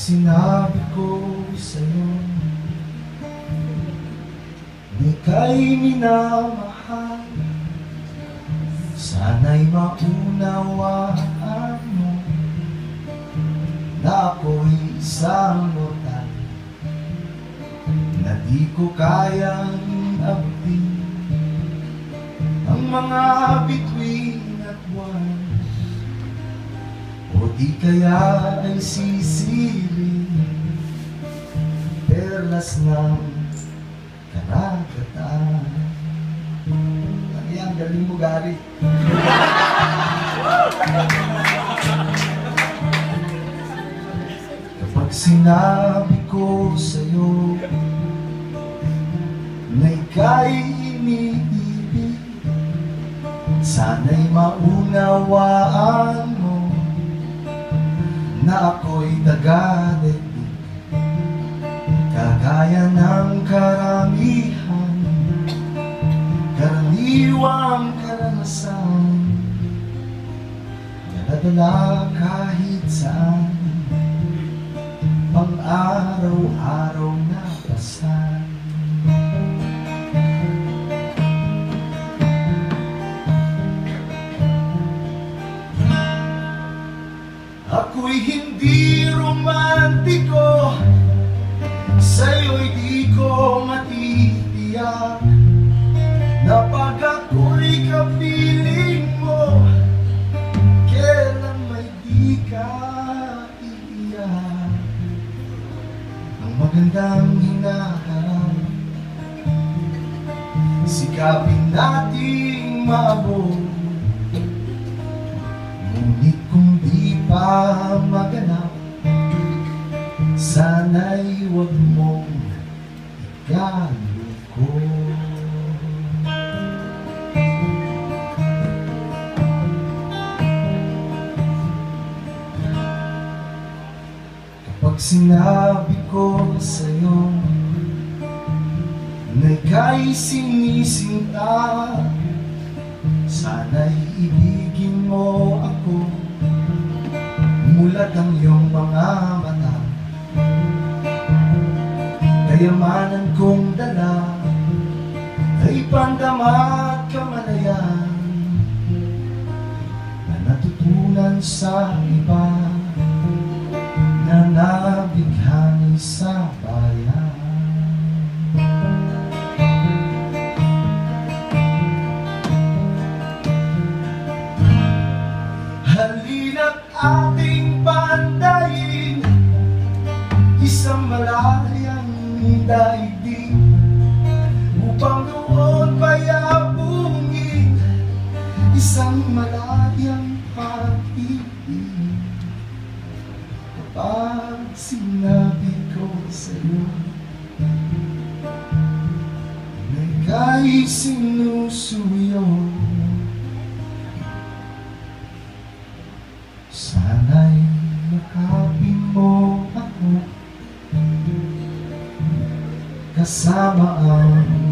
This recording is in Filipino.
sinabi ko sa'yo na ika'y minamahal, sana'y maunawaan mo na ako'y isang mortal na di ko kayang abdin ang mga bituin at buwan, o di kaya ay sisiling perlas ng karagatan. Ano yan? Galing mo, Gary. Kapag sinabi ko sa'yo na ika'y iniibig, sana'y maunawaan mo na ako'y taga-daigdig, kagaya ng karamihan, karaniwang karanasan, daladala kahit saan, pang-araw-araw na pasan. Ako'y hindi romantiko, sa'yo'y di ko matitiyak, na pag ako'y kapiling mo, kailan may di ka iiyak. Ang magandang hinaharap, sikapin nating maabot, ngunit kung di pa maganap, sana'y huwag mong ikalungkot. Kapag sinabi ko sa'yo na ika'y sinisinta, sana'y ibigin mo ako, mulat ang iyong mga mata, kayamanan kong dala ay pandamat kamalayan na natutunan sa iba na nabighani sa bayan. Halina't ating pandayin isang malayang daigdig, upang doon payabungin isang malayang pag-ibig. Kapag sinabi ko sa'yo na ika'y sinusuyo, sana'y yakapin mo ako kasama ang